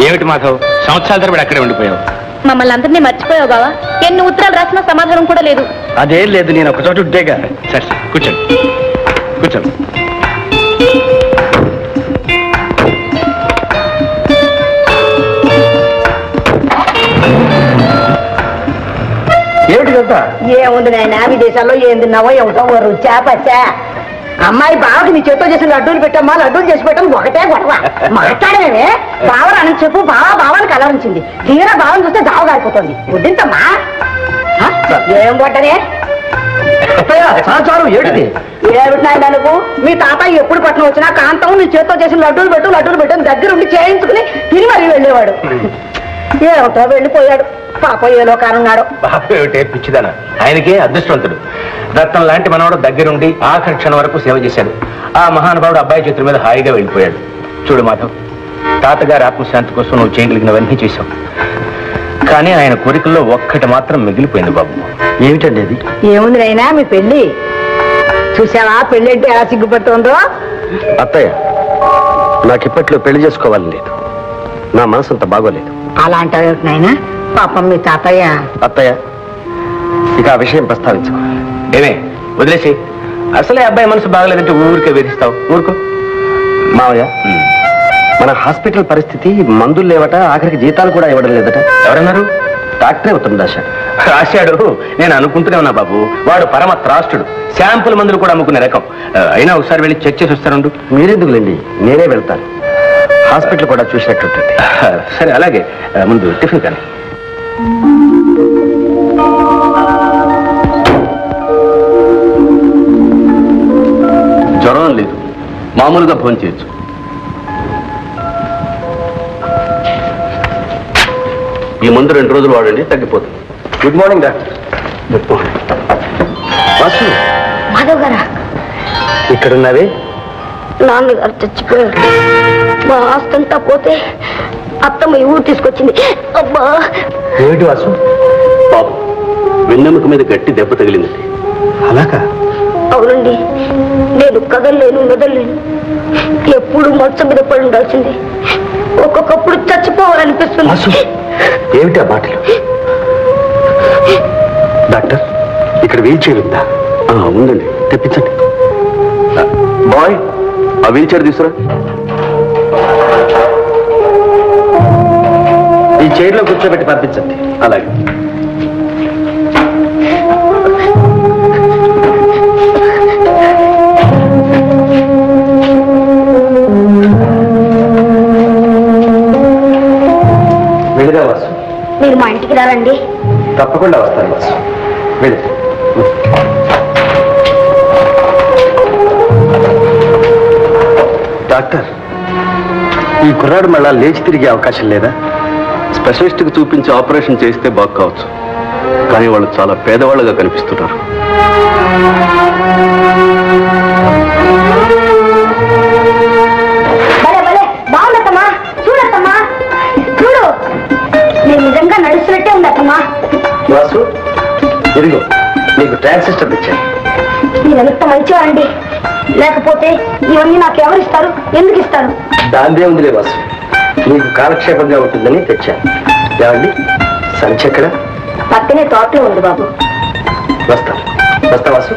ఏమిటి మాధవ్, సంవత్సరాల తరబడి అక్కడే ఉండిపోయావు? మమ్మల్ని అందరినీ మర్చిపోయావు బావా. ఎన్ని ఉత్తరాలు రాసినా సమాధానం కూడా లేదు. అదేం లేదు, నేను ఒక చోట ఉంటేగా. సరే కూర్చోండి కూర్చోండి. ఏమిటి కదా? ఏముంది నాయన, విదేశాల్లో ఏం తిన్నావో ఏమిటో రుచా పచ్చా. అమ్మాయి బావకి నీ చేత్తో చేసిన లడ్డూలు పెట్టమ్మా, లడ్డూలు చేసి పెట్టడం ఒకటే గొడవ. మాట్లాడమే బావరాని చెప్పు, బావాని కలరించింది. తీరా బావని చూస్తే దావ గారిపోతుంది. వడ్డింతమ్మా ఏం కొట్టనే ఏమిటి నాయన నువ్వు? మీ తాతయ్య ఎప్పుడు పట్టణం వచ్చినా కాంతం నీ చేత్తో చేసిన లడ్డూలు పెట్టు దగ్గర ఉండి చేయించుకుని తిని మరీ వెళ్ళేవాడు. ఏమిటో వెళ్ళిపోయాడు. పాప ఏలో కానున్నాడు. బాబు ఏమిటే పిచ్చిదాన, ఆయనకే అదృష్టవంతుడు. రత్నం లాంటి మనవాడు దగ్గరుండి ఆఖరి క్షణం వరకు సేవ చేశాడు. ఆ మహానుభావుడు అబ్బాయి చేతుల మీద హాయిగా వెళ్ళిపోయాడు. చూడు మాధవ్, తాతగారి ఆత్మశాంతి కోసం నువ్వు చేయగలిగినవన్నీ చేశావు. కానీ ఆయన కోరికల్లో ఒక్కటి మాత్రం మిగిలిపోయింది బాబు. ఏమిటండి అది? ఏముంది అయినా మీ పెళ్లి చూసావా? పెళ్లి అంటే ఎలా సిగ్గుపడుతుందో. అత్తయ్య, నాకు ఇప్పట్లో పెళ్లి చేసుకోవాలని లేదు. నా మనసు అంత బాగోలేదు. అలా అంటావు నాయనా? పాపం మీ తాతయ్య. అత్తయ్య, ఇక ఆ విషయం ప్రస్తావించు. ఏమే వదిలేసి, అసలే అబ్బాయి మనసు బాగలేదంటే ఊరికే వేధిస్తావు. ఊరుకో. మావయ్య, మన హాస్పిటల్ పరిస్థితి మందులు లేవట, ఆఖరికి జీతాలు కూడా ఇవ్వడం లేదట. ఎవరన్నారు? డాక్టరే ఉత్తరం రాశాడు. నేను అనుకుంటూనే ఉన్నా బాబు, వాడు పరమ త్రాష్టుడు. శాంపుల్ మందులు కూడా అమ్ముకునే రకం. అయినా ఒకసారి వెళ్ళి చెక్ చేసి వస్తానుండు. మీరెందుకులేండి, నేనే వెళ్తాను. హాస్పిటల్ కూడా చూసినట్టుంటుంది. సరే అలాగే, ముందు టిఫిన్ కానీ. జ్వరం లేదు, మామూలుగా ఫోన్ చేయొచ్చు. ఈ మందు 2 రోజులు వాడండి, తగ్గిపోతుంది. Good morning doctor. Good morning. Vasu, Madhav గారా? ఇక్కడున్నావే? నాన్నగారు చచ్చిపోయారు. మా ఆస్తంతా పోతే అత్తమ్మ ఊరు తీసుకొచ్చింది. అబ్బా! ఏమిటి వాసు? పాపం, వెన్నెముక మీద గట్టి దెబ్బ తగిలిందండి. అలాగా? అవునండి. నేను కదలలేను, మెదలేను. ఎప్పుడు మంచం మీద పడి ఉండాల్సింది. ఒక్కొక్కప్పుడు చచ్చిపోవాలనిపిస్తుంది. ఏమిటి ఆ మాటలు? డాక్టర్, ఇక్కడ వీల్ చైర్ ఉందా? ఉందండి, తెప్పించండి. బాయ్, ఆ వీల్ చైర్ తీసుకురా. ఈ చైర్లో కూర్చోబెట్టి పంపించండి. అలాగే. వెళ్ళిరా వాసు. మీరు మా ఇంటికి రారండి? తప్పకుండా వస్తాను వాసు. వెళ్ళి. డాక్టర్, ఈ కుర్రాడు మళ్ళా లేచి తిరిగే అవకాశం లేదా? స్పెషలిస్ట్కి చూపించి ఆపరేషన్ చేస్తే బాగు కావచ్చు, కానీ వాళ్ళు చాలా పేదవాళ్ళుగా కనిపిస్తున్నారు. బాగుందమ్మా, చూడమ్మా, చూడు. నేను నిజంగా నడుస్తున్నట్టే ఉందమ్మా. వాసు, ఇదిగో నీకు ట్రాన్సిస్టర్ తెచ్చాను. మీరు ఎంత మంచివారండి. లేకపోతే ఇవన్నీ నాకు ఎవరిస్తారు, ఎందుకు ఇస్తారు? దాందే ఉందిలే వాసు, నీకు కాలక్షేపంగా ఉంటుందని తెచ్చాను. ఏమండి, సంచి ఎక్కడ? పక్కనే తోటలో ఉంది బాబు. వస్తా వాసు.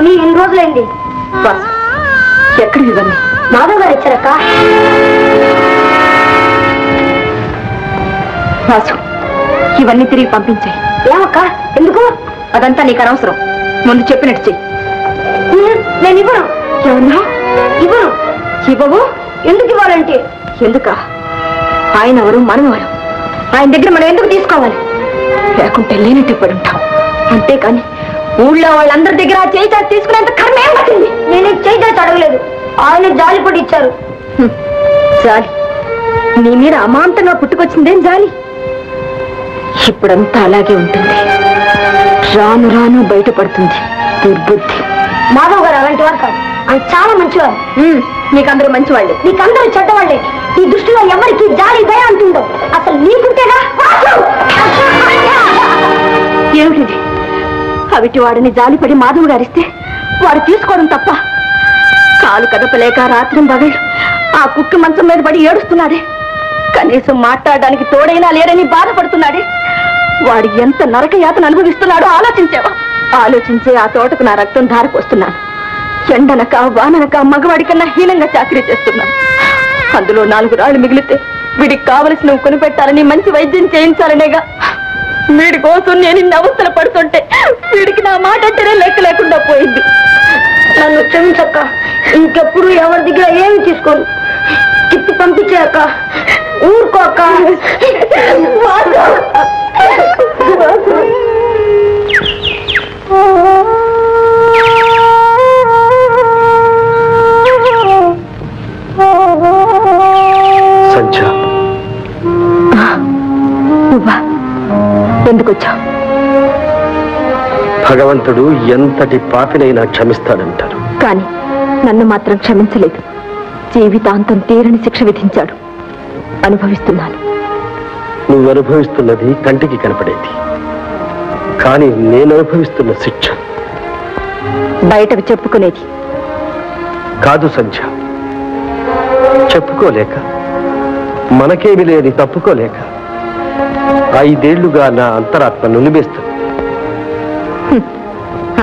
కొని ఇన్ని రోజులైంది. ఎక్కడికి ఇవన్నీ? మాధవ్ గారు ఇచ్చారక్క. వాసు, ఇవన్నీ తిరిగి పంపించాయి. ఏమక్క? ఎందుకు? అదంతా నీకు అనవసరం. ముందు చెప్పినట్టు చెయ్యి. నేను ఇవ్వను. ఏమన్నా? ఇవ్వను. ఇవ్వవు? ఎందుకు ఇవ్వాలంటే? ఎందుక? ఆయన ఎవరు, మనం ఎవరు? ఆయన దగ్గర మనం ఎందుకు తీసుకోవాలి? లేకుంటే లేనట్టు పడి ఉంటాం. అంతేకాని ఊళ్ళో వాళ్ళందరి దగ్గర ఆ చేయి చాచి తీసుకునేంత కర్మ ఏం పట్టింది? నేను చేయి చాచి అడగలేదు. ఆయన జాలి పడి ఇచ్చారు. జాలి? నీ మీద అమాంతంగా పుట్టుకొచ్చిందేం జాలి? ఇప్పుడంతా అలాగే ఉంటుంది. రాను రాను బయటపడుతుంది దుర్బుద్ధి. మాధవ్ గారు అలాంటి వారు కాదు. ఆయన చాలా మంచివారు. నీకందరూ మంచివాళ్ళే, నీకందరూ చెడ్డవాళ్ళే. ఈ దృష్టిలో ఎవరికి జాలి దయ అంటుందో. అసలు నీకుంటేగా. ఏమిటిది? అవిటి వాడిని జాలిపడి మాధవ్ గారిస్తే వాడు తీసుకోవడం తప్ప? కాలు కదపలేక రాత్రి పగళ్ళు ఆ కుక్కి మంచం మీద పడి ఏడుస్తున్నాడే. కనీసం మాట్లాడడానికి తోడైనా లేరని బాధపడుతున్నాడే. వాడు ఎంత నరక యాతన అనుభవిస్తున్నాడో ఆలోచించావా? ఆలోచించే ఆ తోటకు నా రక్తం ధారపోస్తున్నాను. ఎండనక వాననక మగవాడి కన్నా హీనంగా చాకరీ చేస్తున్నాను. అందులో 4 రాళ్లు మిగిలితే వీడికి కావలసినవి కొనిపెట్టాలని, మంచి వైద్యం చేయించాలనేగా. వీడి కోసం నేను ఇన్ని అవస్థలు పడుతుంటే వీడికి నా మాట అంటేనే లెక్క లేకుండా పోయింది. నన్ను క్షమించక్క. ఇంకెప్పుడు ఎవరి దగ్గర ఏమి తీసుకోను. తిప్పి పంపించాక ఊరుకోక. సంధ్య, ఎందుకు వచ్చావు? భగవంతుడు ఎంతటి పాపినైనా క్షమిస్తాడంటారు. కానీ నన్ను మాత్రం క్షమించలేదు. జీవితాంతం తీరని శిక్ష విధించాడు. అనుభవిస్తున్నాను. నువ్వు అనుభవిస్తున్నది కంటికి కనపడేది, కానీ నేను అనుభవిస్తున్న శిక్ష బయటకు చెప్పుకునేది కాదు. సంధ్య, చెప్పుకోలేక, మనకేమి లేని తప్పుకోలేక 5 ఏళ్లుగా నా అంతరాత్మ నులిమేస్తుంది.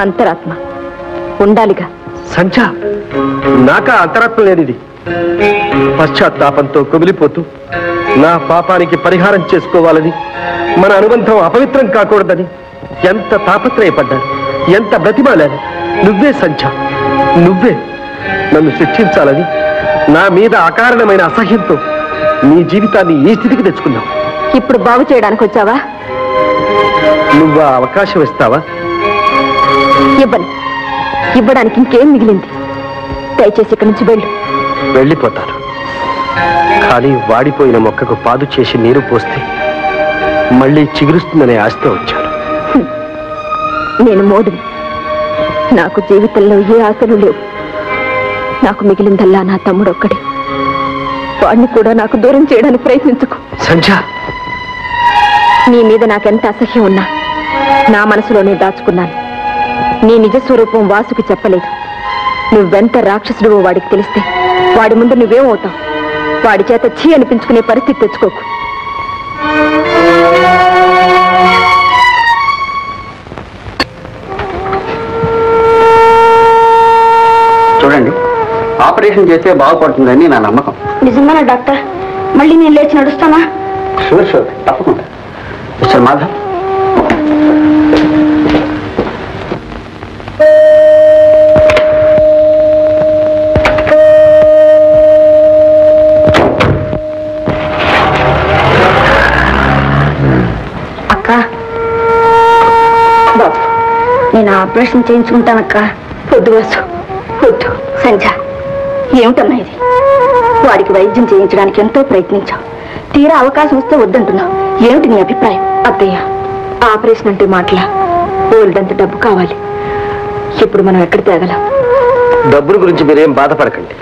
అంతరాత్మ ఉండాలిగా. సంధ్య, నాకా అంతరాత్మ లేనిది. పశ్చాత్తాపంతో కుమిలిపోతూ నా పాపానికి పరిహారం చేసుకోవాలని, మన అనుబంధం అపవిత్రం కాకూడదని ఎంత తాపత్రయపడ్డాను, ఎంత బ్రతిమాలాను. నువ్వే సంధ్య, నువ్వే నన్ను శిక్షించాలని నా మీద అకారణమైన అసహ్యంతో నీ జీవితాన్ని ఈ స్థితికి తెచ్చుకున్నావు. ఇప్పుడు బాగు చేయడానికి వచ్చావా? నువ్వు ఆ అవకాశం ఇస్తావా? ఇవ్వను. ఇవ్వడానికి ఇంకేం మిగిలింది? దయచేసి ఇక్కడి నుంచి వెళ్ళు. వెళ్ళిపోతాను. కానీ వాడిపోయిన మొక్కకు పాదు చేసి నీరు పోస్తే మళ్ళీ చిగురుస్తుందనే ఆశతో వచ్చాను. నేను మోడుని. నాకు జీవితంలో ఏ ఆశలు లేవు. నాకు మిగిలిందల్లా నా తమ్ముడు ఒక్కడే. వాడిని కూడా నాకు దూరం చేయడానికి ప్రయత్నించుకో. సంధ్య, నీ మీద నాకెంత అసహ్యం ఉన్నా నా మనసులోనే దాచుకున్నాను. నీ నిజ స్వరూపం వాసుకు చెప్పలేదు. నువ్వెంత రాక్షసుడివో వాడికి తెలిస్తే వాడి ముందు నువ్వేమవుతావు? వాడి చేత ఛీ అనిపించుకునే పరిస్థితి తెచ్చుకోకు. చూడండి, ఆపరేషన్ చేస్తే బాగుపడుతుందని నా నమ్మకం. నిజంగానా డాక్టర్? మళ్ళీ నేను లేచి నడుస్తానా? షూర్ షూర్, తప్పకుండా. మిస్టర్ మాధవ్, అక్క, బాబు, నేను ఆపరేషన్ చేయించుకుంటానక్క. వద్దు వాసు, వద్దు. సంధ్య, ఏమిటన్నా ఇది? వాడికి వైద్యం చేయించడానికి ఎంతో ప్రయత్నించావు. తీరా అవకాశం వస్తే వద్దంటున్నావు. ఏమిటి నీ అభిప్రాయం? అత్తయ్య, ఆపరేషన్ అంటే మాటలా? ఓల్డంత డబ్బు కావాలి. ఇప్పుడు మనం ఎక్కడ తేగలం? డబ్బుల గురించి మీరేం బాధపడకండి,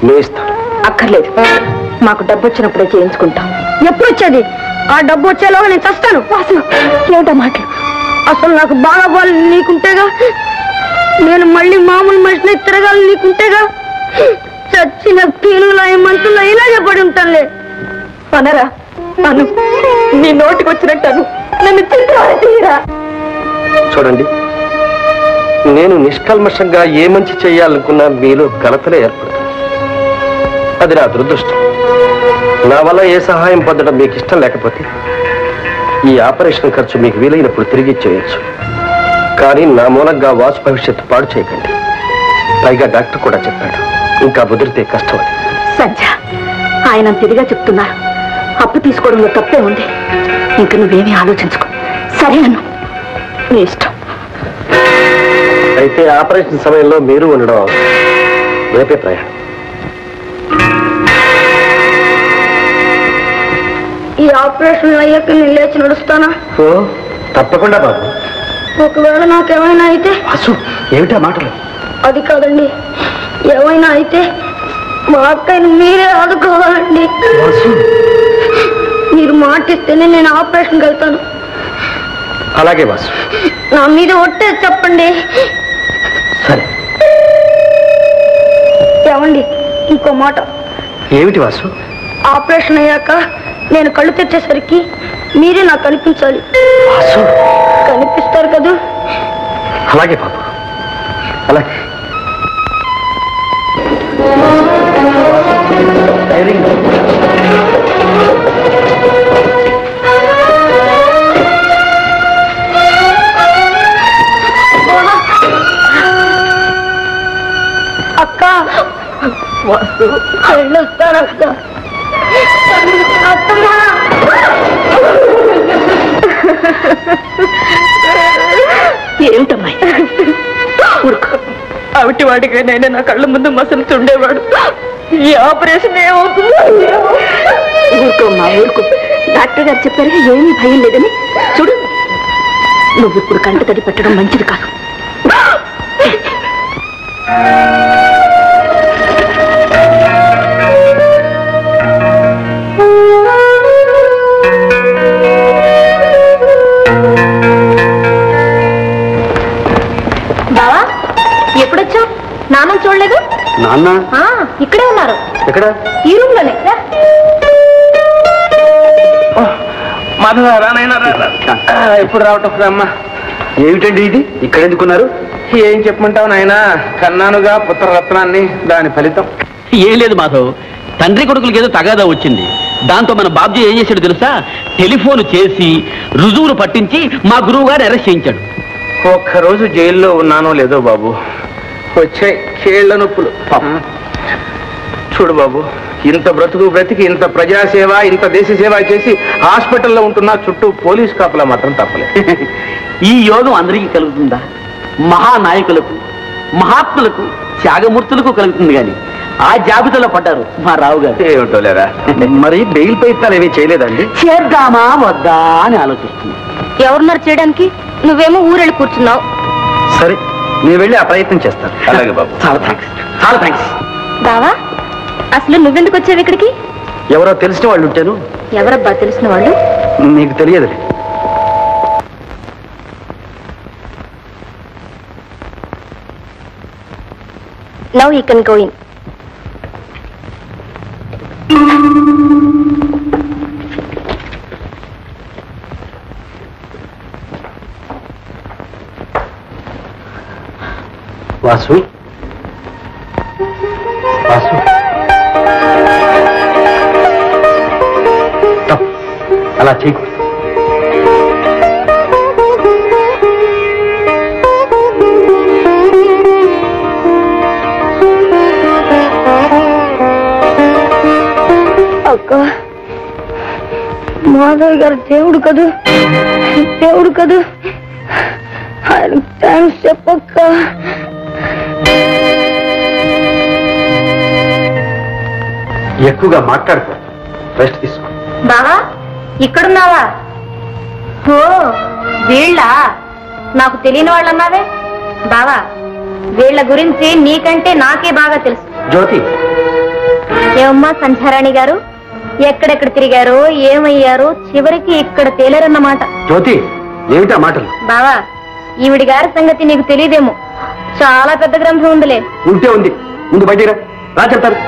నేను ఇస్తాను. అక్కర్లేదు. మాకు డబ్బు వచ్చినప్పుడే చేయించుకుంటాం. ఎప్పుడు వచ్చేది? ఆ డబ్బు వచ్చేలోగా నేను చస్తాను. వాసు, ఏమిటా మాటలు? అసలు నాకు బాగా బాగా నీకుంటేగా. నేను మళ్ళీ మామూలు మనిషిని తిరగాలి నీకుంటేగా. చచ్చిన పీనులా మంతుల్లో ఇలాగే పడి ఉంటానులే. అనరా అను, నీ నోటికి వచ్చినట్టాను. నన్ను చిత్రాలు తీరా. చూడండి, నేను నిష్కల్మషంగా ఏ మంచి చేయాలనుకున్నా మీలో కలతలే ఏర్పడుతుంది. అది నా దురదృష్టం. నా వల్ల ఏ సహాయం పొందడం మీకు ఇష్టం లేకపోతే ఈ ఆపరేషన్ ఖర్చు మీకు వీలైనప్పుడు తిరిగి చేయొచ్చు. కానీ నా మూలంగా వాసు భవిష్యత్తు పాడు చేయకండి. పైగా డాక్టర్ కూడా చెప్పాడు, ఇంకా ముదిరితే కష్టం అని. సంధ్య, ఆయన తిరిగా చెప్తున్నారు. అప్పు తీసుకోవడంలో తప్పే ఉంది. ఇంక నువ్వేమీ ఆలోచించుకో. సరే అన్ను, నీ ఇష్టం. అయితే ఆపరేషన్ సమయంలో మీరు ఉండడం రేపే ప్రయాణం. ఈ ఆపరేషన్ అయ్యాక నేను లేచి నడుస్తానా? తప్పకుండా బాబు. ఒకవేళ నాకేమైనా అయితే? వాసు, ఏమిటా మాటలు? అది కాదండి, ఏమైనా అయితే మా అక్కని మీరే ఆదుకోవాలండి. మీరు మాటిస్తేనే నేను ఆపరేషన్కి వెళ్తాను. అలాగే వాసు. నా మీద ఒట్టే చెప్పండి. సరే. ఏమండి, ఇంకో మాట. ఏమిటి వాసు? ఆపరేషన్ అయ్యాక నేను కళ్ళు తెచ్చేసరికి మీరే నాకు కనిపించాలి. వాసు, కనిపిస్తారు కదా? అలాగే బాబు, అలాగే. అక్క, వాసు వెళ్ళొస్తాను అక్క. అత్తమ్మా, ఏమిటమ్మాయి? అవిటి వాడికైనా నా కళ్ళ ముందు మసలుతుండేవాడు. ఈ ఆపరేషన్ ఏమవుతుందో. ఊరుకోమ్మా, ఊరుకో. డాక్టర్ గారు చెప్పారు ఏమీ భయం లేదని. చూడు, నువ్వు ఇప్పుడు కంట తడి పెట్టడం మంచిది కాదు. బావా, ఎప్పుడొచ్చావు? నాన్న చూడలేదు? నాన్న ఇక్కడే ఉన్నారు. ఎక్కడ? ఈ రూమ్ లోనే. ఎప్పుడు రావటం అమ్మా? ఏమిటండి ఇది? ఇక్కడ ఎందుకున్నారు? ఏం చెప్పమంటావు నాయనా, కన్నానుగా పుత్రరత్నాన్ని, దాని ఫలితం. ఏం లేదు మాధవ్, తండ్రి కొడుకులకి ఏదో తగాదా వచ్చింది. దాంతో మన బాబ్జీ ఏం చేశాడు తెలుసా? టెలిఫోన్ చేసి రుజువులు పట్టించి మా గురువు గారు అరెస్ట్ చేయించాడు. ఒక్కరోజు జైల్లో ఉన్నానో లేదో బాబు, వచ్చే కీళ్ల నొప్పులు. చూడు బాబు, ఇంత బ్రతికి ఇంత ప్రజాసేవ, ఇంత దేశ సేవ చేసి హాస్పిటల్లో ఉంటున్నా చుట్టూ పోలీస్ కాపులా మాత్రం తప్పలేదు. ఈ యోగం అందరికీ కలుగుతుందా? మహానాయకులకు, మహాత్ములకు, త్యాగమూర్తులకు కలుగుతుంది. కానీ ఆ జాబితాలో పడ్డారు మా రావు గారు. ఏమిటో లేరా? మరి బెయిల్ ప్రయత్నాలు ఏమీ చేయలేదండి? చేద్దామా వద్దా అని ఆలోచిస్తుంది. ఎవరున్నారు చేయడానికి? నువ్వేమో ఊరెళ్ళి కూర్చున్నావు. సరే, నేను వెళ్ళి ఆ ప్రయత్నం చేస్తాను. అలాగే బాబు. చాలా థ్యాంక్స్, చాలా థ్యాంక్స్. బావా, అసలు నువ్వెందుకు వచ్చావు ఇక్కడికి? ఎవరో తెలిసిన వాళ్ళు ఉంటాను. ఎవరబ్బా తెలిసిన వాళ్ళు? నీకు తెలియదులే. Now you can go in. Vasu, Vasu, అలా చేయకు. అక్క, మాధవ్ గారు దేవుడు కదూ, దేవుడు కదూ. ఆయన థ్యాంక్స్ చెప్పక్క. ఎక్కువగా మాట్లాడుకో, రెస్ట్ తీసుకో. బావా, ఇక్కడున్నావా? ఓ, వీళ్ళ నాకు తెలియని వాళ్ళు అన్నావే. బావా, వీళ్ళ గురించి నీకంటే నాకే బాగా తెలుసు. జ్యోతి, ఏమమ్మా సంధ్యారాణి గారు, ఎక్కడెక్కడ తిరిగారో, ఏమయ్యారో, చివరికి ఇక్కడ తేలేరన్నమాట. జ్యోతి, ఏమిటా మాటలు? బావా, ఈవిడి గారి సంగతి నీకు తెలియదేమో. చాలా పెద్ద గ్రంథం ఉందిలే. ఉంటే ఉంది, ముందు బయటికి రా చెప్తారు.